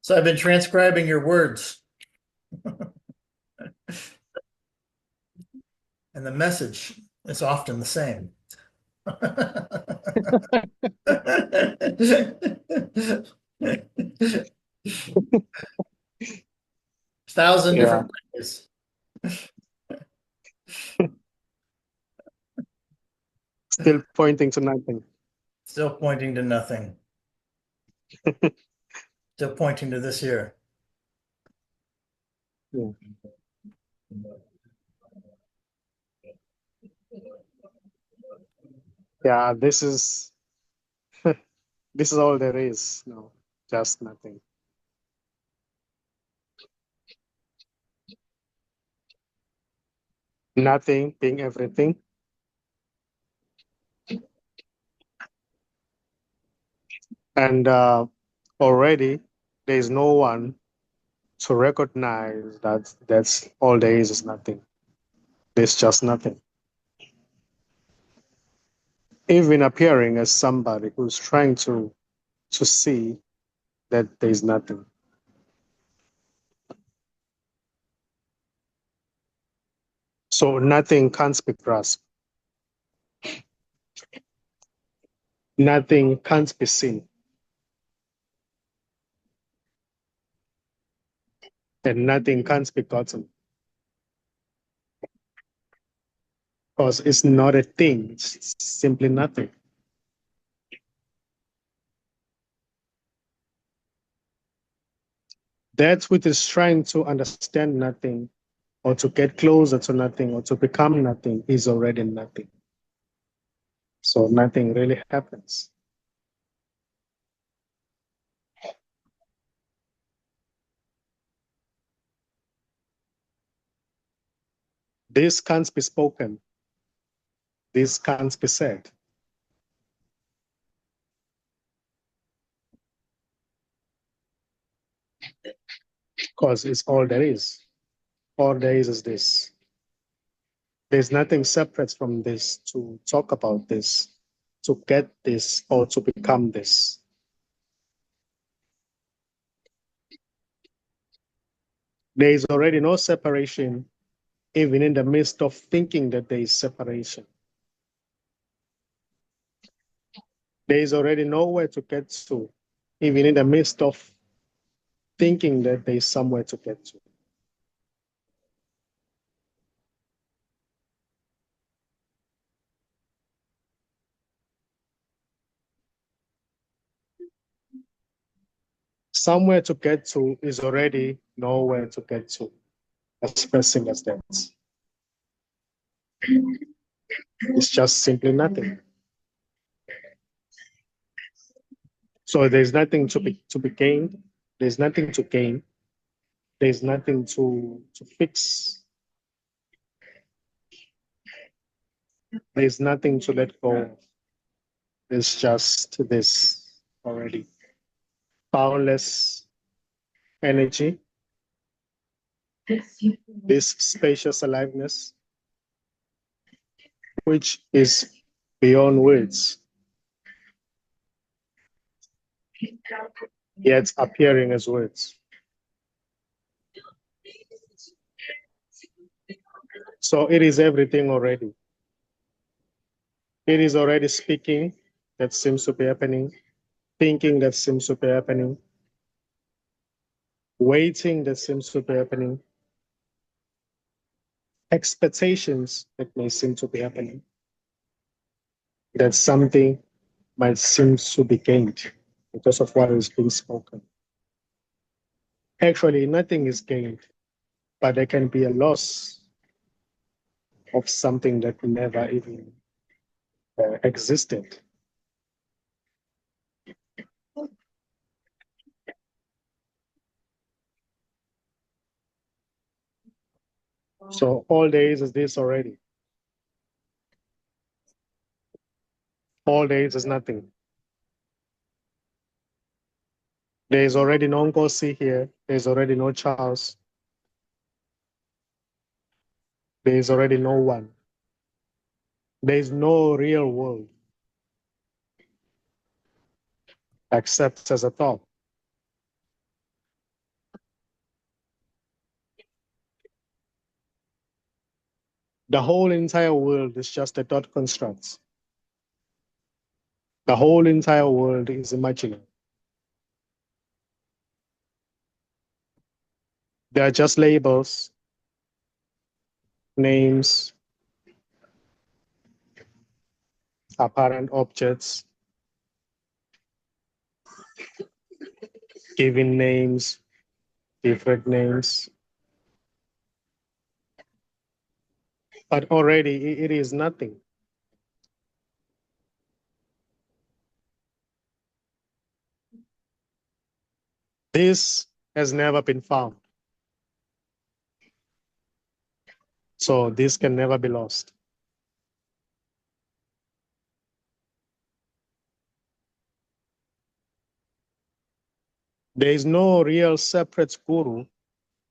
So I've been transcribing your words. And the message is often the same. Thousand Yeah. different ways. Still pointing to nothing. Still pointing to nothing. Still pointing to this here. Yeah. Yeah, this is this is all there is. No, just nothing. Nothing being everything. And already there is no one to recognize that that's all there is nothing. There's just nothing. Even appearing as somebody who's trying to see that there's nothing. So nothing can't be grasped. Nothing can't be seen. And nothing can't be gotten. Because it's not a thing, it's simply nothing. That which is trying to understand nothing, or to get closer to nothing, or to become nothing, is already nothing. So nothing really happens. This can't be spoken. This can't be said. Because it's all there is. All there is this. There's nothing separate from this to talk about this, to get this, or to become this. There is already no separation, even in the midst of thinking that there is separation. There is already nowhere to get to, even in the midst of thinking that there is somewhere to get to. Somewhere to get to is already nowhere to get to, expressing as that. It's just simply nothing. So there's nothing to be gained. There's nothing to gain. There's nothing to fix. There's nothing to let go of. There's just this already. Boundless energy, this spacious aliveness, which is beyond words, yet appearing as words. So it is everything already. It is already speaking that seems to be happening, thinking that seems to be happening, waiting that seems to be happening, expectations that may seem to be happening, that something might seem to be gained because of what is being spoken. Actually, nothing is gained, but there can be a loss of something that never even existed. So all there is this already. All there is nothing. There is already no Nkosi here. There's already no Charles. There is already no one. There is no real world except as a thought. The whole entire world is just a thought construct. The whole entire world is imaginary. They are just labels, names, apparent objects, giving names, different names. But already it is nothing. This has never been found. So this can never be lost. There is no real separate guru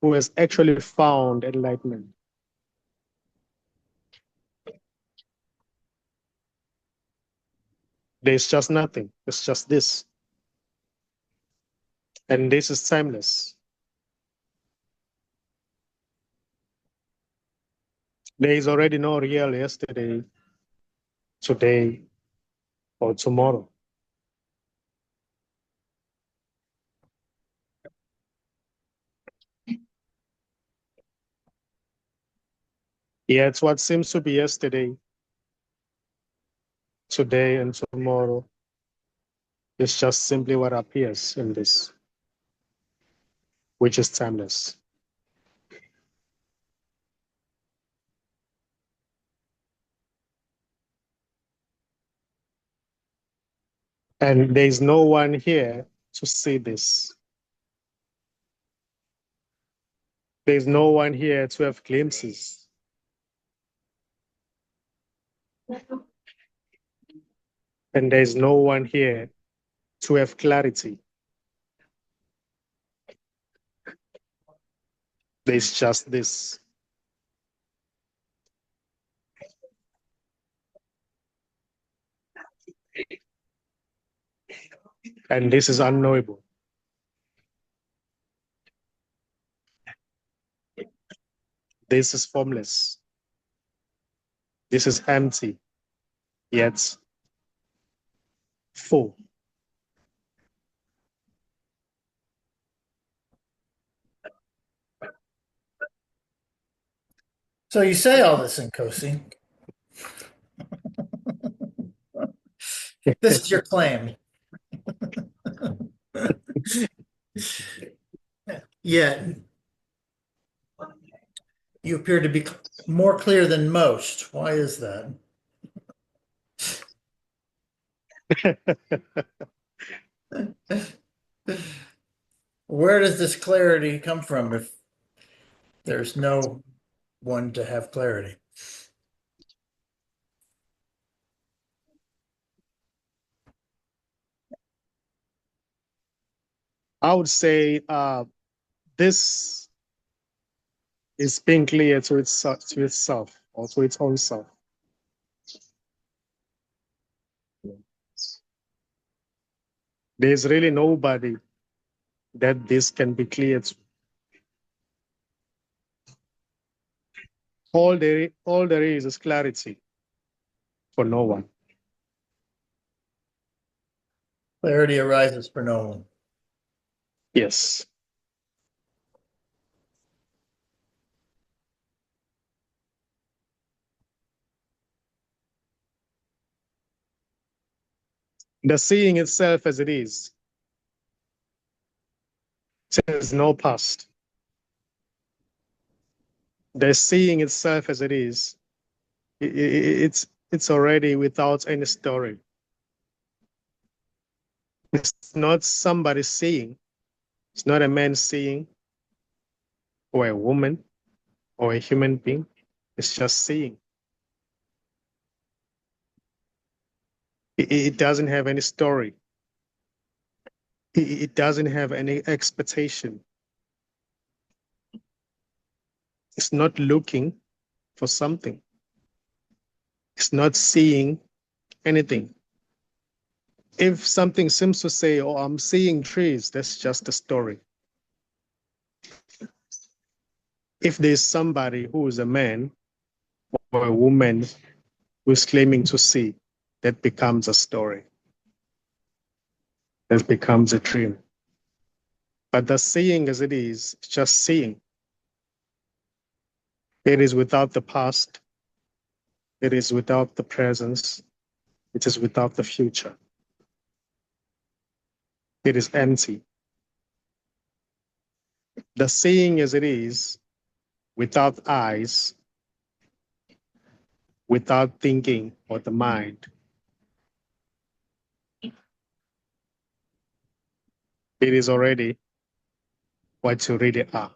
who has actually found enlightenment. There's just nothing. It's just this. And this is timeless. There is already no real yesterday, today, or tomorrow. Yet what seems to be yesterday, today, and tomorrow is just simply what appears in this, which is timeless. And there's no one here to see this. There's no one here to have glimpses. And there's no one here to have clarity. There's just this. And this is unknowable. This is formless. This is empty, yet full. So you say all this in Kosi. This is your claim. Yet you appear to be more clear than most. Why is that? Where does this clarity come from if there's no one to have clarity? I would say this is being clear to itself or to its own self. There's really nobody that this can be clear to. All there is clarity for no one. Clarity arises for no one. Yes. The seeing itself as it is. There's no past. The seeing itself as it is It's already without any story. It's not somebody seeing. It's not a man seeing, or a woman, or a human being. It's just seeing. It doesn't have any story. It doesn't have any expectation. It's not looking for something. It's not seeing anything. If something seems to say, oh, I'm seeing trees, that's just a story. If there's somebody who is a man or a woman who is claiming to see, that becomes a story. That becomes a dream. But the seeing as it is just seeing. It is without the past. It is without the presence. It is without the future. It is empty. The seeing as it is, without eyes, without thinking or the mind, it is already what you really are.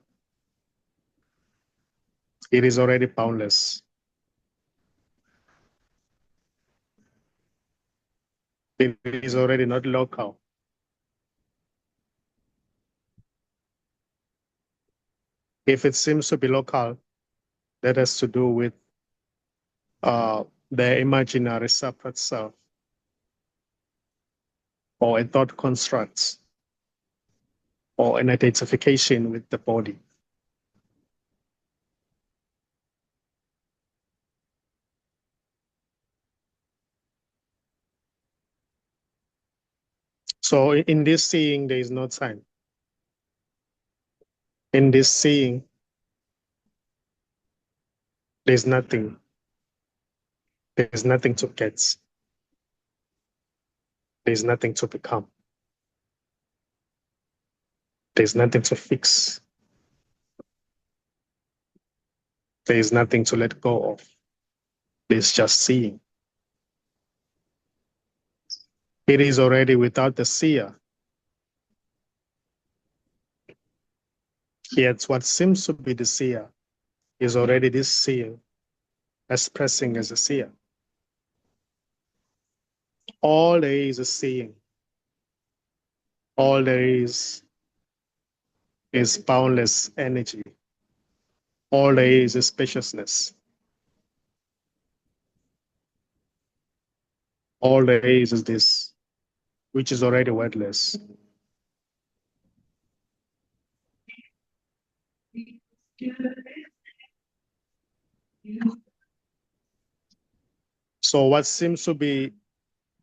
It is already boundless. It is already not local. If it seems to be local, that has to do with the imaginary separate self or a thought construct or an identification with the body. So in this seeing, there is no time. In this seeing, there's nothing. There's nothing to get. There's nothing to become. There's nothing to fix. There's nothing to let go of. There's just seeing. It is already without the seer. Yet what seems to be the seer is already this seeing, expressing as a seer. All there is seeing. All there is boundless energy. All there is spaciousness. All there is this, which is already wordless. So what seems to be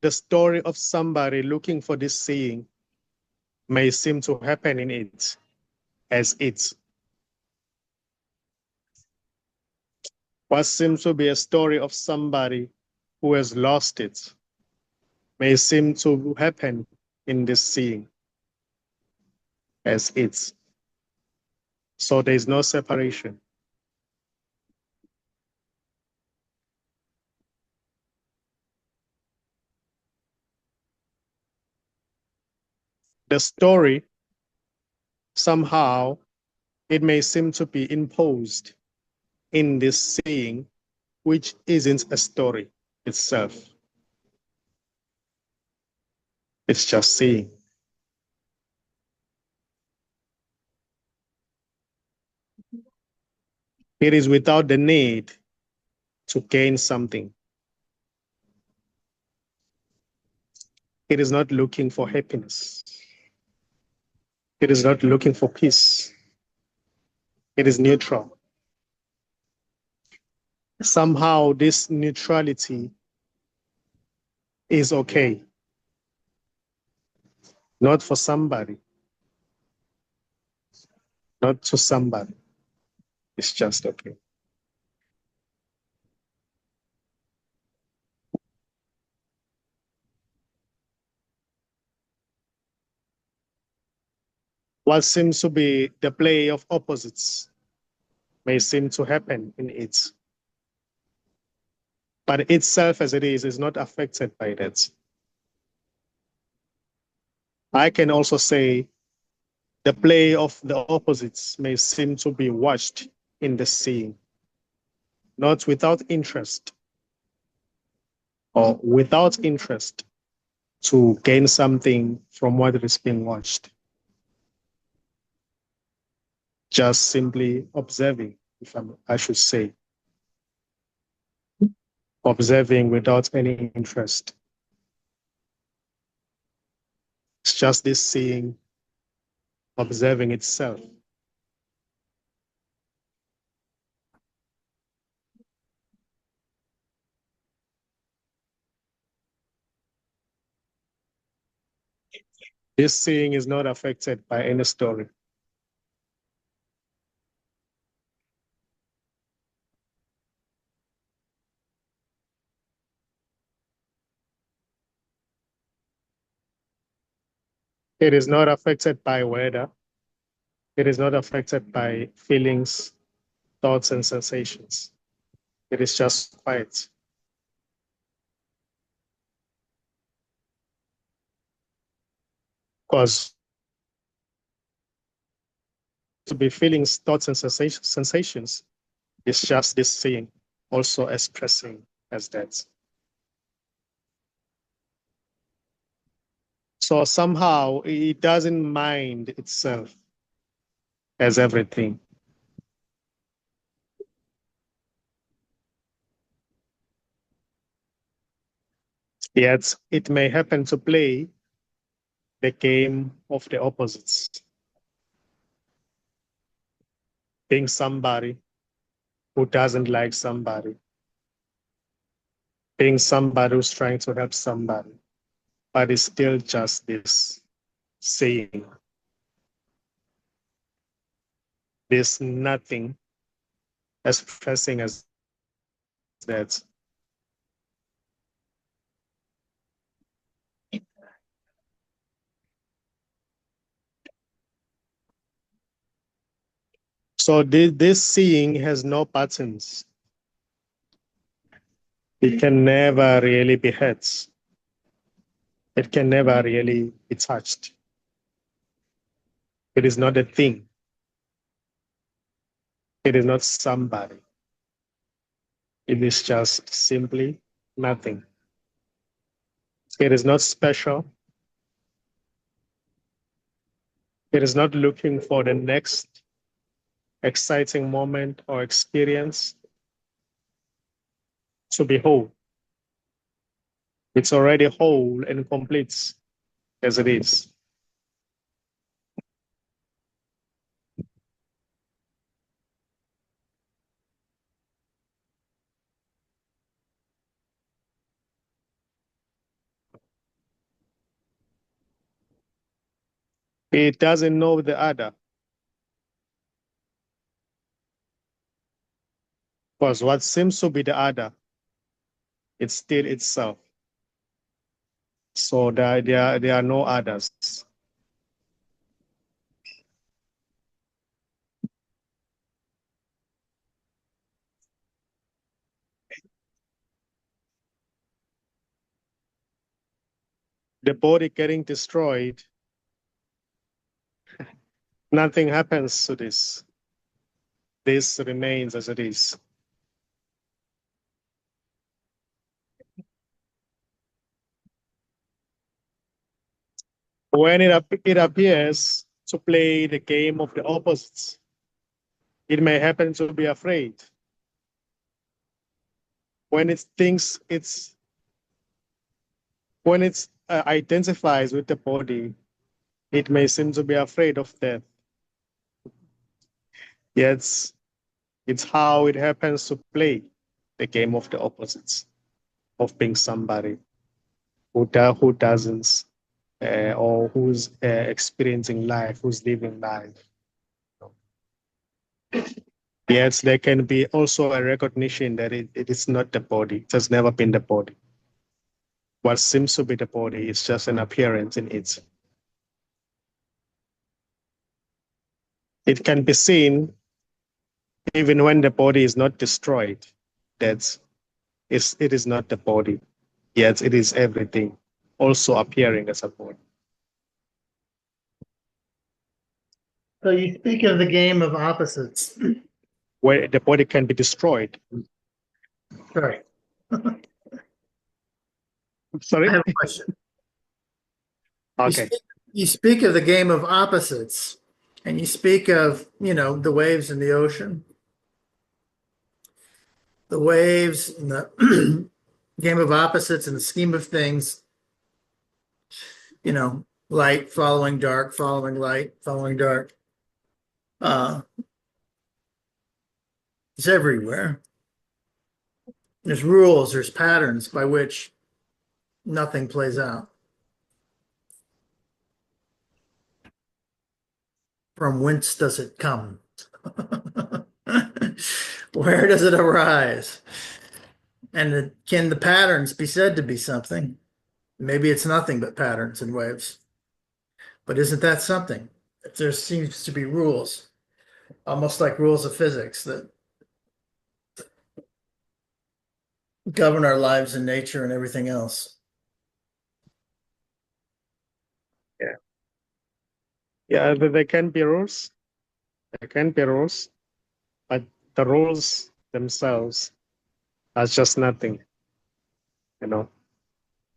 the story of somebody looking for this seeing may seem to happen in it as it. What seems to be a story of somebody who has lost it may seem to happen in this seeing as it. So there is no separation. The story, somehow, it may seem to be imposed in this seeing, which isn't a story itself. It's just seeing. It is without the need to gain something. It is not looking for happiness. It is not looking for peace. It is neutral. Somehow this neutrality is okay. Not for somebody, not to somebody. It's just okay. What seems to be the play of opposites may seem to happen in it. but itself as it is not affected by that. I can also say the play of the opposites may seem to be watched in the seeing, not without interest or without interest to gain something from what is being watched. Just simply observing, if I should say, observing without any interest. It's just this seeing, observing itself. This seeing is not affected by any story. It is not affected by weather. It is not affected by feelings, thoughts, and sensations. It is just quiet. Because to be feelings, thoughts, and sensations is just this seeing, also expressing as that. So somehow it doesn't mind itself as everything. Yet it may happen to play the game of the opposites, being somebody who doesn't like somebody, being somebody who's trying to help somebody, but it's still just this saying, this nothing expressing as that. So this seeing has no patterns. It can never really be hurt. It can never really be touched. It is not a thing. It is not somebody. It is just simply nothing. It is not special. It is not looking for the next exciting moment or experience to be whole. It's already whole and complete as it is. It doesn't know the other, because what seems to be the other, it's still itself. So there are no others. The body getting destroyed, nothing happens to this. This remains as it is. When it appears to play the game of the opposites, it may happen to be afraid. When it thinks when it identifies with the body, it may seem to be afraid of death. Yet it's how it happens to play the game of the opposites, of being somebody who doesn't, or who's experiencing life, who's living life. Yes, there can be also a recognition that it is not the body. It has never been the body. What seems to be the body is just an appearance in it. It can be seen even when the body is not destroyed. That's It is not the body, yet it is everything, also appearing as a body. So you speak of the game of opposites. Where the body can be destroyed. Sorry, I Sorry? have a question. You Okay. speak, you speak of the game of opposites, and you speak of, the waves in the ocean, the waves in the game of opposites in the scheme of things, light following dark, following light, following dark. Uh, it's everywhere. There's rules, there's patterns by which nothing plays out. From whence does it come? Where does it arise? And can the patterns be said to be something? Maybe it's nothing but patterns and waves. But isn't that something? There seems to be rules, almost like rules of physics that govern our lives and nature and everything else. Yeah. Yeah, there can be rules. There can be rules, but the rules themselves are just nothing, you know.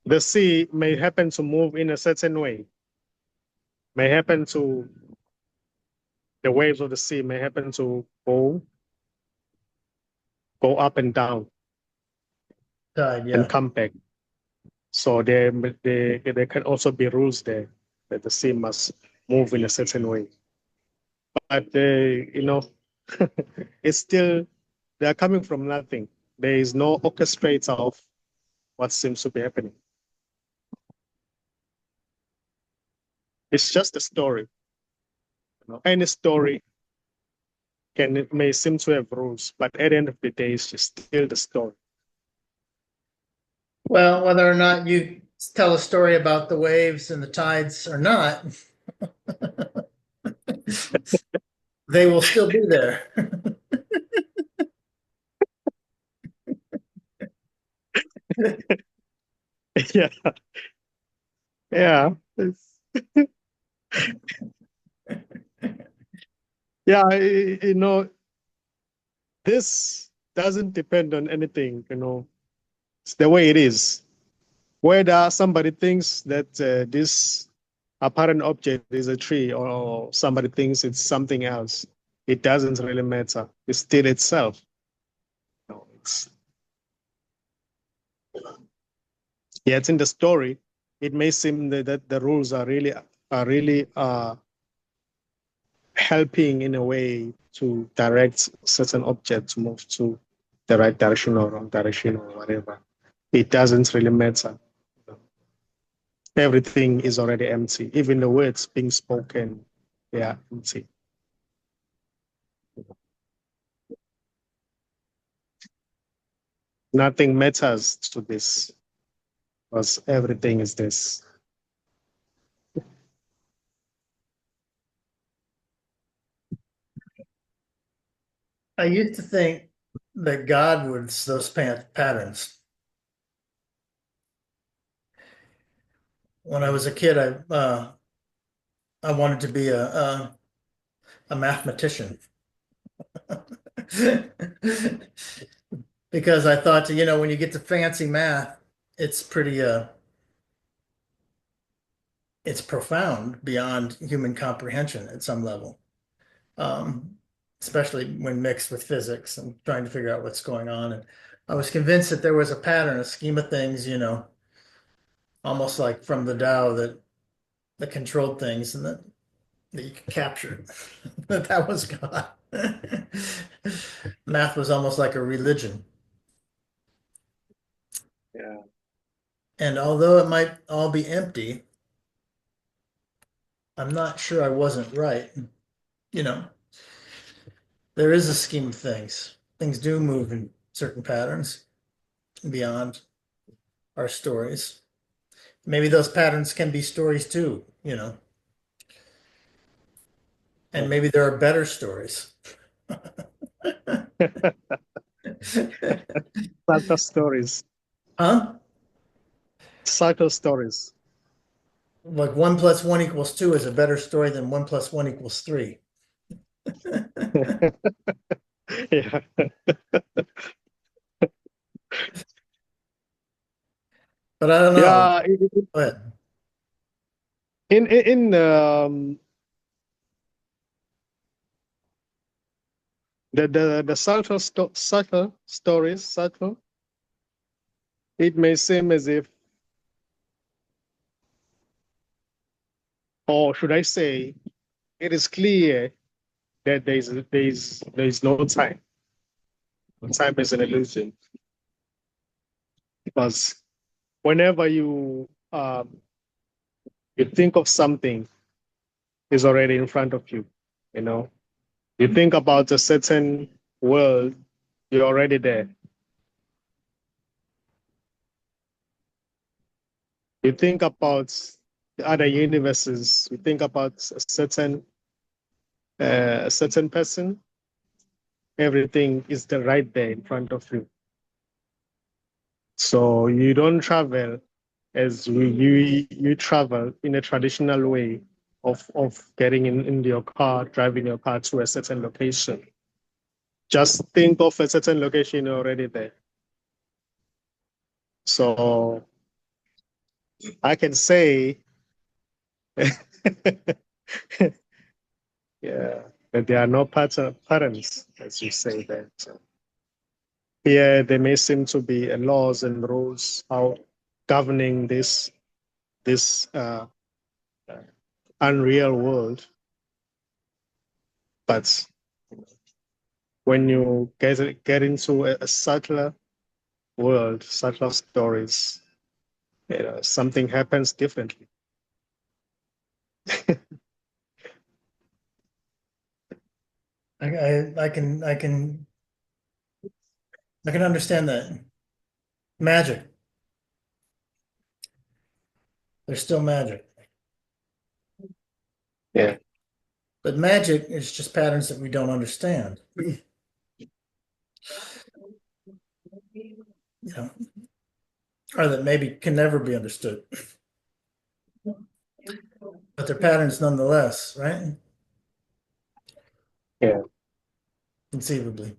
The sea may happen to move in a certain way, may happen to the waves of the sea may happen to go up and down Tide, and yeah. come back. So there can also be rules there that the sea must move in a certain way. But it's still they are coming from nothing. There is no orchestrator of what seems to be happening. It's just a story. Any story it may seem to have rules, but at the end of the day, it's just still the story. Well, whether or not you tell a story about the waves and the tides or not, they will still be there. Yeah, yeah, yeah. This doesn't depend on anything. It's the way it is. Whether somebody thinks that this apparent object is a tree or somebody thinks it's something else, it doesn't really matter. It's still itself. It's, yet in the story, it may seem that the rules are really helping in a way to direct certain objects to move to the right direction or wrong direction or whatever. It doesn't really matter. Everything is already empty. Even the words being spoken, they are empty. Nothing matters to this because everything is this. I used to think that God was those patterns. When I was a kid, I wanted to be a mathematician because I thought, when you get to fancy math, it's pretty it's profound beyond human comprehension at some level, um, especially when mixed with physics and trying to figure out what's going on. And I was convinced that there was a pattern, a scheme of things, almost like from the Tao that controlled things and that you could capture. That was God. Math was almost like a religion. Yeah. And although it might all be empty, I'm not sure I wasn't right. You know, there is a scheme of things. Things do move in certain patterns beyond our stories. Maybe those patterns can be stories too, and maybe there are better stories. Subtle stories. Huh? Subtle stories. Like 1 + 1 = 2 is a better story than 1 + 1 = 3. Yeah. But I don't know. Yeah. Go ahead. In the subtle stories, subtle, it may seem as if, or should I say, it is clear that there is no time. Time is an illusion because whenever you think of something is already in front of you, you know. You think about a certain world, you're already there. You think about the other universes, you think about a certain person, everything is the right there in front of you. So you don't travel as you travel in a traditional way of getting in your car, driving your car to a certain location. Just think of a certain location already there. So I can say, yeah, that there are no patterns, as you say that. Here, there may seem to be laws and rules how governing this unreal world, but when you get into a subtler world, subtler stories, something happens differently. I can understand that. Magic. There's still magic. Yeah, But magic is just patterns that we don't understand. You know, or that maybe can never be understood. But they're patterns nonetheless, right? yeah. Conceivably.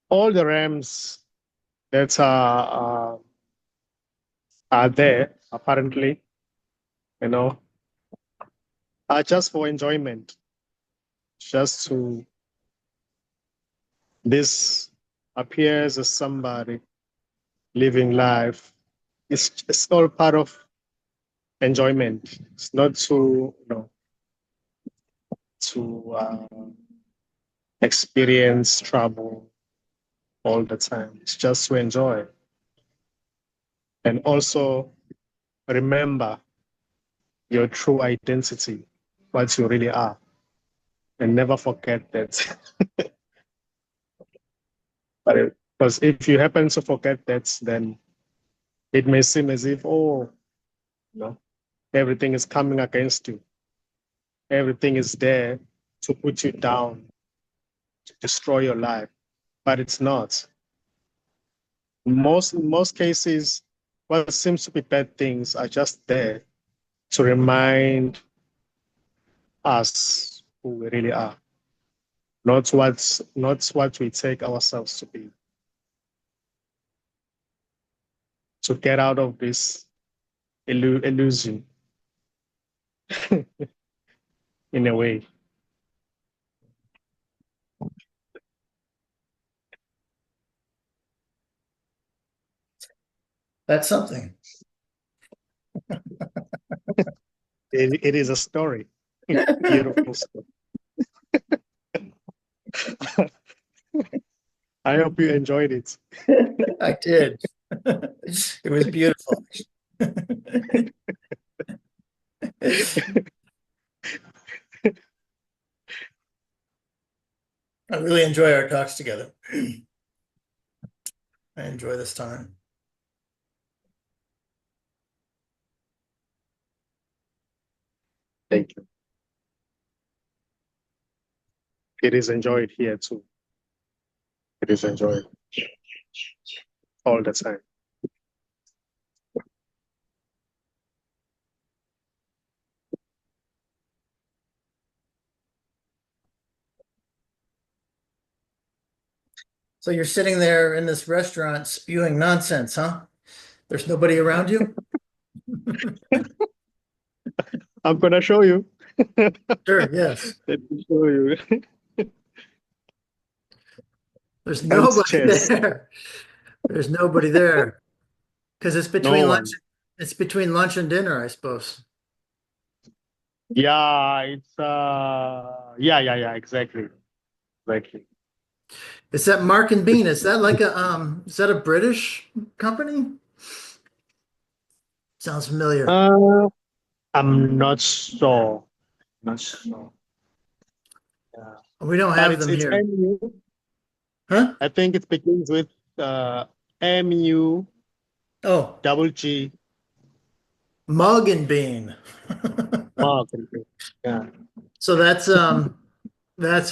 All the realms that are there apparently, you know, are just for enjoyment, just to this appears as somebody living life. It's all part of enjoyment. It's not to experience trouble all the time. It's just to enjoy and also remember your true identity, what you really are, and never forget that. Because if you happen to forget that, then it may seem as if, oh, you know, everything is coming against you. Everything is there to put you down, to destroy your life, but it's not. In most cases, what seems to be bad things are just there to remind us who we really are, not what we take ourselves to be. To get out of this illusion in a way. That's something. It is a story, beautiful story. I hope you enjoyed it. I did. It was beautiful. really enjoy our talks together. I enjoy this time. Thank you. It is enjoyed here too. It is enjoyed all the time. So you're sitting there in this restaurant spewing nonsense, huh? There's nobody around you? I'm gonna show you. Sure, yes. Let me show you. There's Ants nobody chess. there. There's nobody there. Because No one. it's between lunch and dinner, I suppose. Yeah, it's yeah, exactly. Exactly. Is that Mark and Bean? Is that like is that a British company? Sounds familiar. Uh, I'm not sure. Not sure. Yeah. We don't But have them it's here. MU. Huh? I think it begins with MU Oh, double G Mug and Bean. mark. Yeah. So that's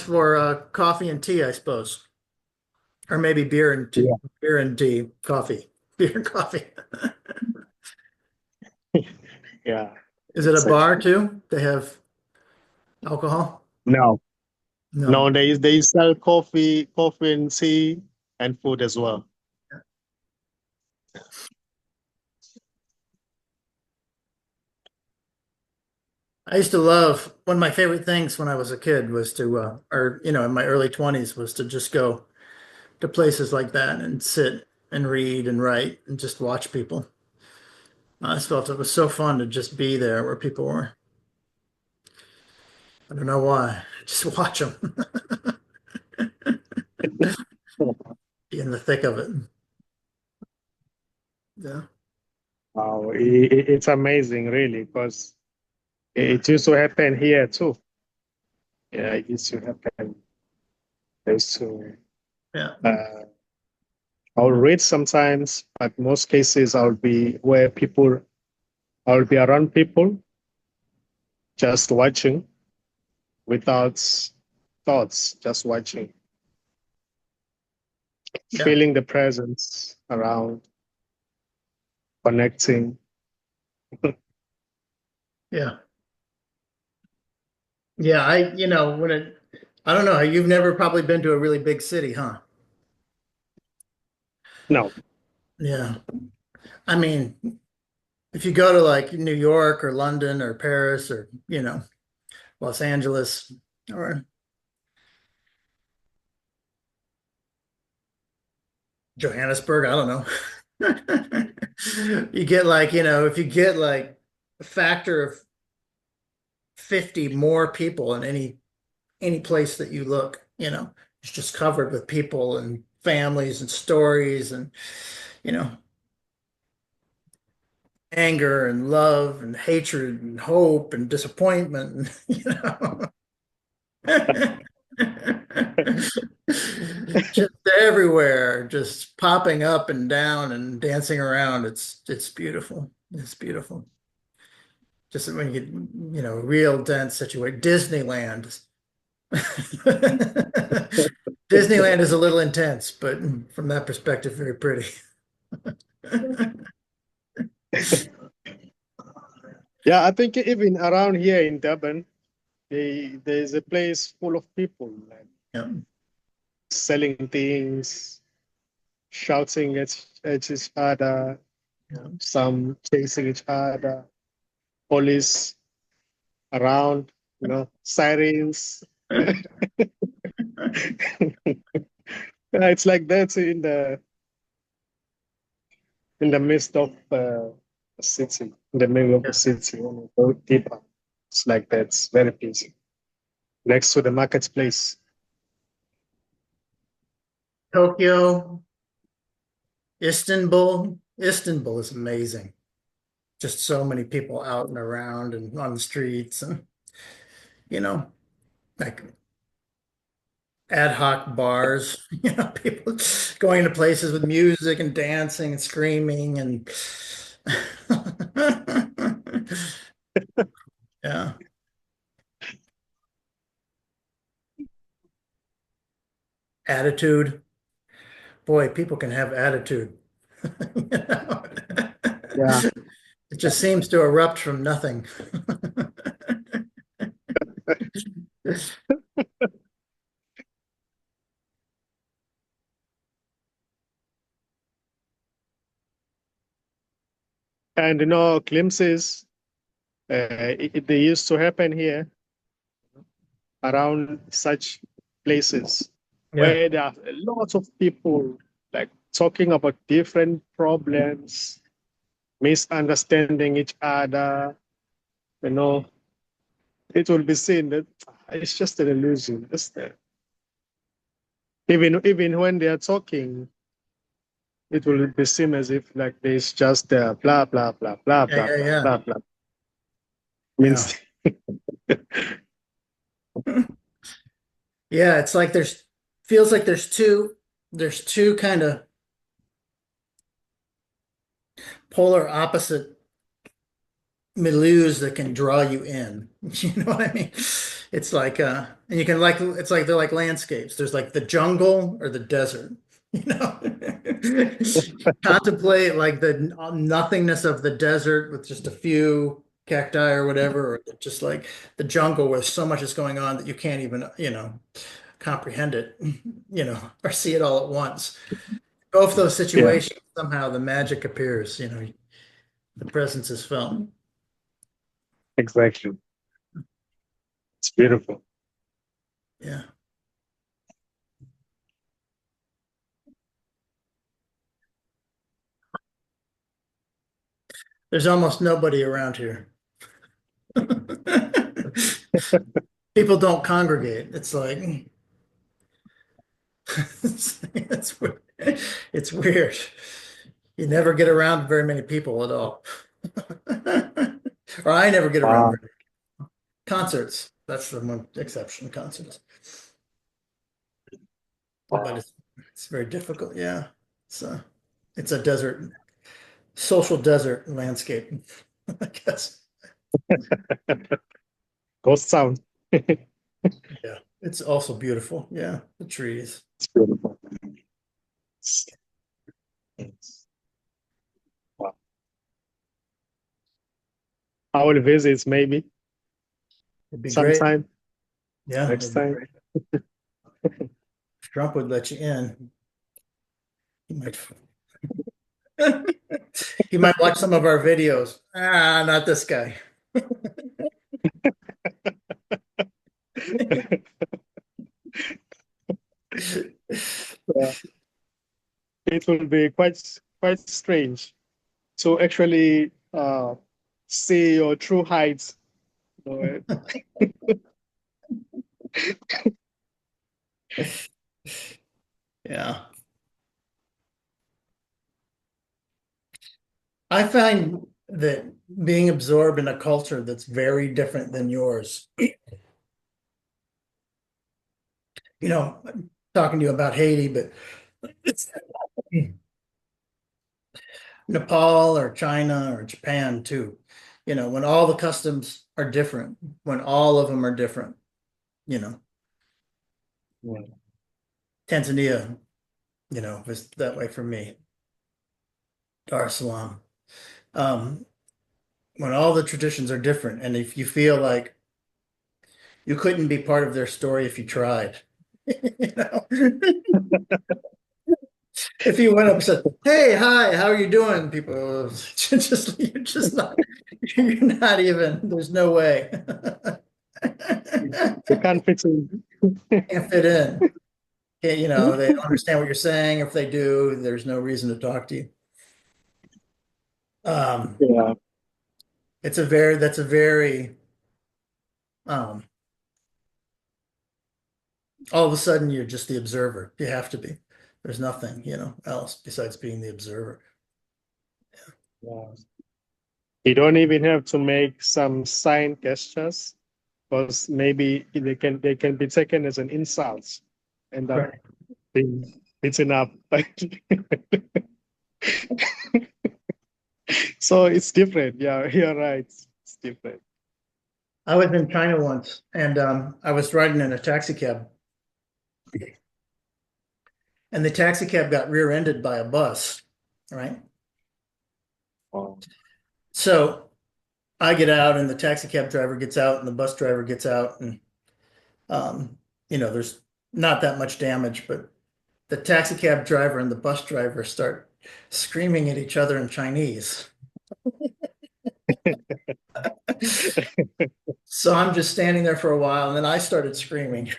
for coffee and tea, I suppose. Or maybe Yeah. beer and tea, coffee. Beer and coffee. Yeah. Is it a bar Exactly. too? They have alcohol? No. No, No. they sell coffee and tea and food as well. I used to love one of my favorite things when I was a kid was to or in my early 20s was to just go to places like that and sit and read and write and just watch people. I just felt it was so fun to just be there where people were. I don't know why. Just watch them, be in the thick of it. Yeah. Wow, it's amazing, really, because it used to happen here too. Yeah, it used to happen. I used to, Yeah. uh, I'll read sometimes, but most cases I'll be where people, I'll be around people, just watching without thoughts, just watching, Yeah. feeling the presence around, connecting. Yeah. Yeah. I don't know. You've never probably been to a really big city, huh? No, Yeah. I mean, if you go to like New York or London or Paris or, Los Angeles or Johannesburg, I don't know. You get like, if you get like a factor of 50 more people in any place that you look, it's just covered with people and families and stories and, you know, anger and love and hatred and hope and disappointment, just everywhere, just popping up and down and dancing around. It's beautiful. It's beautiful. Just when you get, real dense situation. Disneyland. Disneyland is a little intense, but from that perspective, very pretty. yeah, I think even around here in Durban, there's a place full of people like Yeah. selling things, shouting at each other, Yeah. some chasing each other, police around, sirens. Yeah, it's like that in the midst of a city, in the middle of a Yeah. city. When you go deeper, it's like that. It's very busy next to the marketplace. Tokyo, Istanbul. Istanbul is amazing. Just so many people out and around and on the streets and, you know, like ad hoc bars, people going to places with music and dancing and screaming and yeah, attitude. Boy, people can have attitude. You know? Yeah. It just seems to erupt from nothing. And glimpses, they used to happen here around such places Yeah, where there are lots of people like talking about different problems, misunderstanding each other. You know, it will be seen that it's just an illusion. Even when they are talking, it will be seen as if like there's just blah blah blah blah yeah, blah yeah, blah yeah, blah blah. yeah. Means Yeah, it's like feels like there's two kind of polar opposite milieus that can draw you in. You know what I mean? It's like and you can like it's like they're like landscapes. There's like the jungle or the desert, you know. Contemplate like the nothingness of the desert with just a few cacti or whatever, or just like the jungle where so much is going on that you can't even, comprehend it, or see it all at once. Both those yeah, situations, somehow the magic appears, the presence is felt. exactly. It's beautiful. Yeah. There's almost nobody around here. People don't congregate. It's like it's weird. It's weird. You never get around very many people at all. Or I never get around Wow. very concerts. That's the one exception, concerts. But Wow. it's very difficult. Yeah. It's a desert, social desert landscape, I guess. Ghost sound. Yeah. It's also beautiful. Yeah. The trees. It's beautiful. Wow. I will visit maybe It'd be great. sometime Yeah, next it'd be time. great. If Trump would let you in. He might he might watch some of our videos. Ah, not this guy. Yeah. It will be quite strange to actually see your true heights. You know, Yeah. I find that being absorbed in a culture that's very different than yours, I'm talking to you about Haiti, but it's Nepal or China or Japan too. When all the customs are different, when all of them are different, you know, yeah. Tanzania, was that way for me. Dar es Salaam. Um, when all the traditions are different, and if you feel like you couldn't be part of their story if you tried, you know, if you went up and said, "Hey, hi, how are you doing?" People you're just not, you're not even. There's no way. You can't fit in. Can't fit in. They don't understand what you're saying. If they do, there's no reason to talk to you. Um, Yeah, that's a very, um, all of a sudden you're just the observer. You have to be. There's nothing, else besides being the observer. yeah. You don't even have to make some sign gestures because maybe they can be taken as an insult. end up Right. being beaten up. So it's different. Yeah, you're right. It's different. I was in China once, and I was riding in a taxi cab, and the taxi cab got rear-ended by a bus, right? Oh. So I get out, and the taxi cab driver gets out, and the bus driver gets out, and um, there's not that much damage, but the taxi cab driver and the bus driver start screaming at each other in Chinese. So I'm just standing there for a while, and then I started screaming.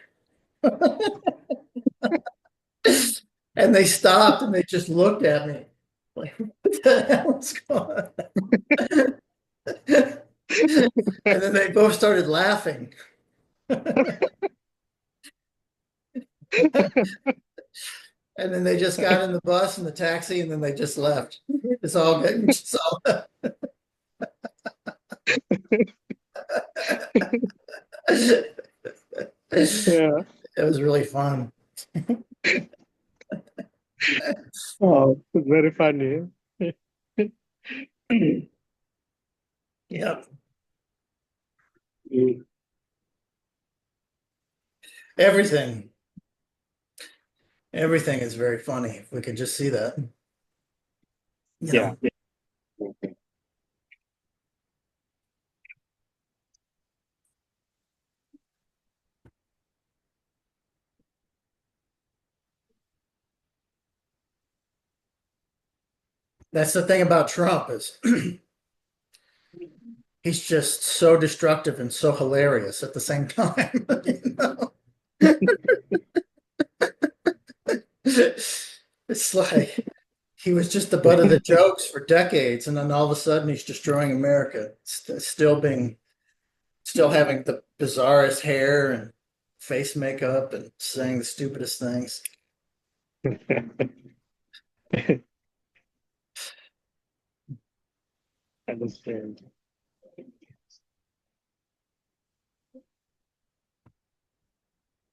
And they stopped and they just looked at me like, what the hell is going on? And then they both started laughing. And then they just got in the bus and the taxi and then they just left. It's all good. We just all left. It Yeah. was really fun. Oh, it's very funny. Yep. Everything. Everything is very funny. If we could just see that. You Yeah. know, that's the thing about Trump is he's just so destructive and so hilarious at the same time. It's like he was just the butt of the jokes for decades, and then all of a sudden he's destroying America. Still having the bizarrest hair and face makeup and saying the stupidest things. Understand.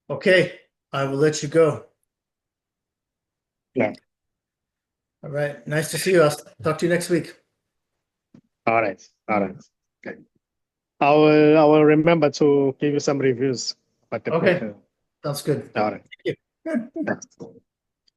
Okay, I will let you go. Yeah. All right, nice to see you. I'll talk to you next week. All right. All right. Okay. I will remember to give you some reviews about the book. Okay, sounds good. All right. Thank you. That's cool.